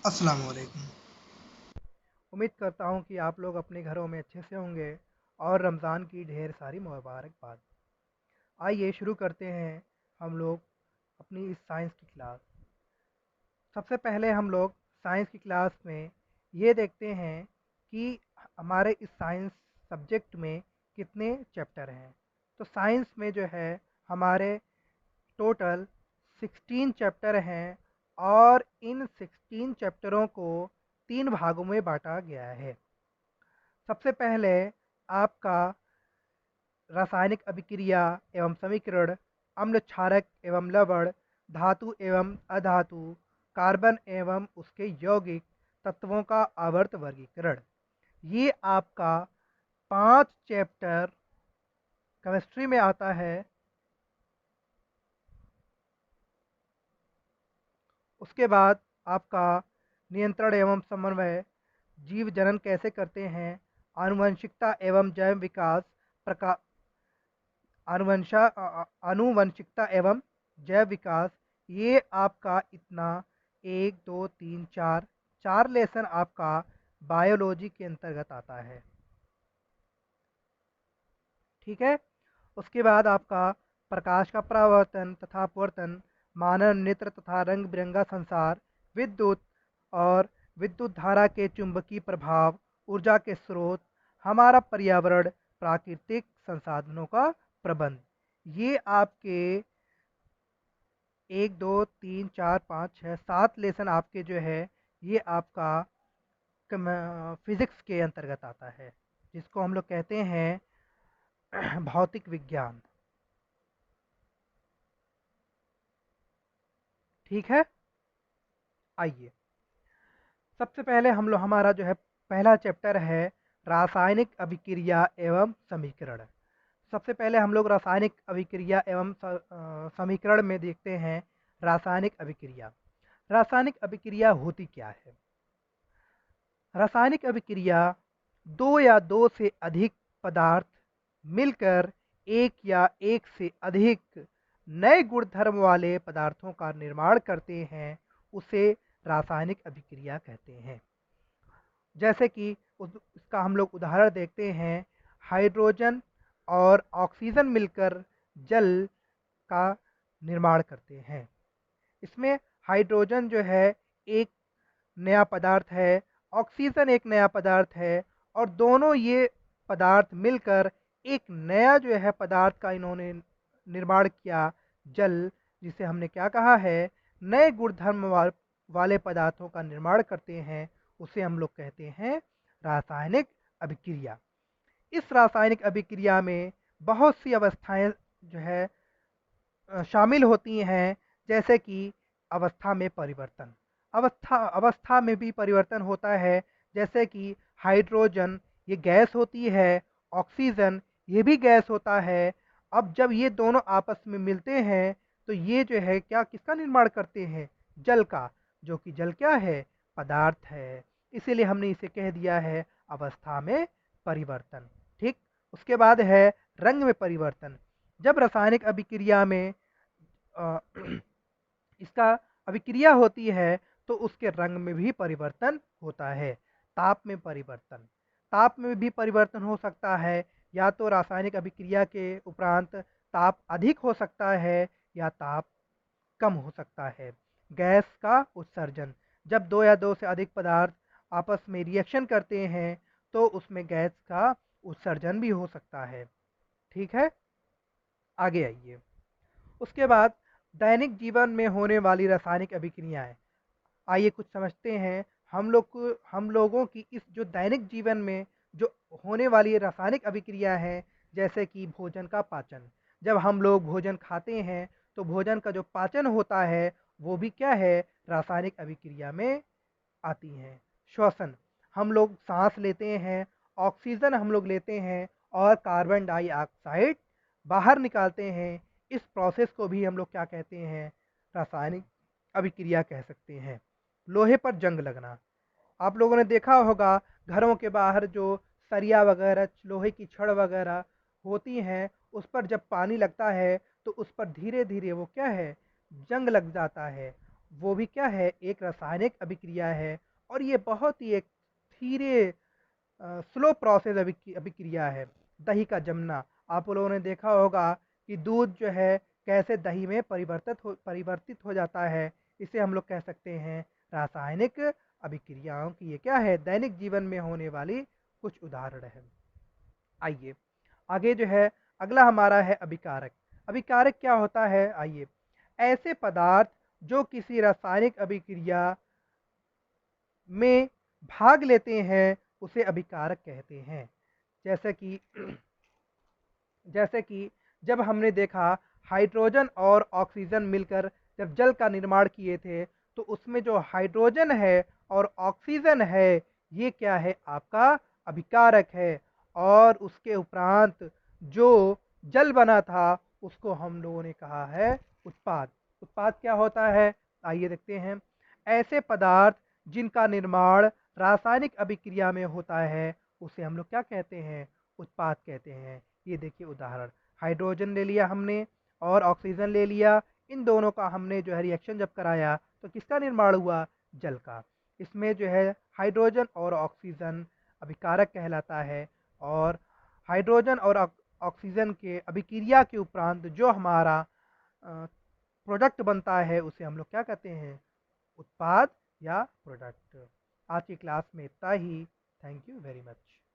अस्सलाम वालेकुम। उम्मीद करता हूँ कि आप लोग अपने घरों में अच्छे से होंगे और रमज़ान की ढेर सारी मुबारकबाद। आइए शुरू करते हैं हम लोग अपनी इस साइंस की क्लास। सबसे पहले हम लोग साइंस की क्लास में ये देखते हैं कि हमारे इस साइंस सब्जेक्ट में कितने चैप्टर हैं। तो साइंस में जो है हमारे टोटल 16 चैप्टर हैं और इन 16 चैप्टरों को 3 भागों में बाँटा गया है। सबसे पहले आपका रासायनिक अभिक्रिया एवं समीकरण, अम्ल क्षारक एवं लवण, धातु एवं अधातु, कार्बन एवं उसके यौगिक तत्वों का आवर्त वर्गीकरण। ये आपका 5 चैप्टर केमिस्ट्री में आता है। उसके बाद आपका नियंत्रण एवं समन्वय, जीव जनन कैसे करते हैं, आनुवंशिकता एवं जैव विकास, प्रका आनुवंशिकता एवं जैव विकास, ये आपका इतना 1, 2, 3, 4, 4 लेसन आपका बायोलॉजी के अंतर्गत आता है। ठीक है? उसके बाद आपका प्रकाश का परावर्तन तथा अपवर्तन, मानव नेत्र तथा रंग-बिरंगा संसार, विद्युत और विद्युत धारा के चुंबकीय प्रभाव, ऊर्जा के स्रोत, हमारा पर्यावरण, प्राकृतिक संसाधनों का प्रबंध। ये आपके 1, 2, 3, 4, 5, 6, 7 लेसन आपके जो है ये आपका फिज़िक्स के अंतर्गत आता है, जिसको हम लोग कहते हैं भौतिक विज्ञान। ठीक है? आइए, सबसे पहले हम लोग हमारा जो है पहला चैप्टर है रासायनिक अभिक्रिया एवं समीकरण। सबसे पहले हम लोग रासायनिक अभिक्रिया एवं समीकरण में देखते हैं रासायनिक अभिक्रिया। रासायनिक अभिक्रिया होती क्या है? रासायनिक अभिक्रिया 2 या 2 से अधिक पदार्थ मिलकर एक या एक से अधिक नए गुणधर्म वाले पदार्थों का निर्माण करते हैं, उसे रासायनिक अभिक्रिया कहते हैं। जैसे कि इसका हम लोग उदाहरण देखते हैं, हाइड्रोजन और ऑक्सीजन मिलकर जल का निर्माण करते हैं। इसमें हाइड्रोजन जो है एक नया पदार्थ है, ऑक्सीजन एक नया पदार्थ है और दोनों ये पदार्थ मिलकर एक नया जो है पदार्थ का इन्होंने निर्माण किया, जल, जिसे हमने क्या कहा है, नए गुणधर्म वाले पदार्थों का निर्माण करते हैं, उसे हम लोग कहते हैं रासायनिक अभिक्रिया। इस रासायनिक अभिक्रिया में बहुत सी अवस्थाएं जो है शामिल होती हैं, जैसे कि अवस्था में परिवर्तन। अवस्था में भी परिवर्तन होता है, जैसे कि हाइड्रोजन ये गैस होती है, ऑक्सीजन ये भी गैस होता है। अब जब ये दोनों आपस में मिलते हैं, तो ये जो है क्या किसका निर्माण करते हैं? जल का, जो कि जल क्या है? पदार्थ है। इसीलिए हमने इसे कह दिया है अवस्था में परिवर्तन। ठीक? उसके बाद है रंग में परिवर्तन। जब रासायनिक अभिक्रिया में अ, इसका अभिक्रिया होती है तो उसके रंग में भी परिवर्तन होता है। ताप में परिवर्तन, ताप में भी परिवर्तन हो सकता है, या तो रासायनिक अभिक्रिया के उपरांत ताप अधिक हो सकता है या ताप कम हो सकता है। गैस का उत्सर्जन, जब 2 या 2 से अधिक पदार्थ आपस में रिएक्शन करते हैं तो उसमें गैस का उत्सर्जन भी हो सकता है। ठीक है? आगे आइए। उसके बाद दैनिक जीवन में होने वाली रासायनिक अभिक्रियाएँ। आइए कुछ समझते हैं हम लोगों की इस जो दैनिक जीवन में जो होने वाली रासायनिक अभिक्रिया है, जैसे कि भोजन का पाचन। जब हम लोग भोजन खाते हैं तो भोजन का जो पाचन होता है वो भी क्या है? रासायनिक अभिक्रिया में आती हैं। श्वसन, हम लोग साँस लेते हैं, ऑक्सीजन हम लोग लेते हैं और कार्बन डाइऑक्साइड बाहर निकालते हैं। इस प्रोसेस को भी हम लोग क्या कहते हैं? रासायनिक अभिक्रिया कह सकते हैं। लोहे पर जंग लगना, आप लोगों ने देखा होगा घरों के बाहर जो सरिया वगैरह, लोहे की छड़ वगैरह होती हैं, उस पर जब पानी लगता है तो उस पर धीरे-धीरे वो क्या है? जंग लग जाता है वो भी क्या है, एक रासायनिक अभिक्रिया है और ये बहुत ही एक धीरे स्लो प्रोसेस अभिक्रिया है। दही का जमना, आप लोगों ने देखा होगा कि दूध जो है कैसे दही में परिवर्तित हो जाता है। इसे हम लोग कह सकते हैं रासायनिक अभिक्रियाओं की ये क्या है, दैनिक जीवन में होने वाली कुछ उदाहरण है। आइए आगे जो है अगला हमारा है अभिकारक। अभिकारक क्या होता है, आइए, ऐसे पदार्थ जो किसी रासायनिक अभिक्रिया में भाग लेते हैं उसे अभिकारक कहते हैं। जैसे कि जैसे कि जब हमने देखा हाइड्रोजन और ऑक्सीजन मिलकर जब जल का निर्माण किए थे, तो उसमें जो हाइड्रोजन है और ऑक्सीजन है, ये क्या है, आपका अभिकारक है। और उसके उपरांत जो जल बना था उसको हम लोगों ने कहा है उत्पाद। उत्पाद क्या होता है, आइए देखते हैं। ऐसे पदार्थ जिनका निर्माण रासायनिक अभिक्रिया में होता है उसे हम लोग क्या कहते हैं, उत्पाद कहते हैं। ये देखिए उदाहरण, हाइड्रोजन ले लिया हमने और ऑक्सीजन ले लिया, इन दोनों का हमने जो है रिएक्शन जब कराया तो किसका निर्माण हुआ, जल का। इसमें जो है हाइड्रोजन और ऑक्सीजन अभिकारक कहलाता है। और हाइड्रोजन और ऑक्सीजन के अभिक्रिया के उपरांत जो हमारा प्रोडक्ट बनता है उसे हम लोग क्या कहते हैं, उत्पाद या प्रोडक्ट। आज की क्लास में इतना ही। Thank you very much.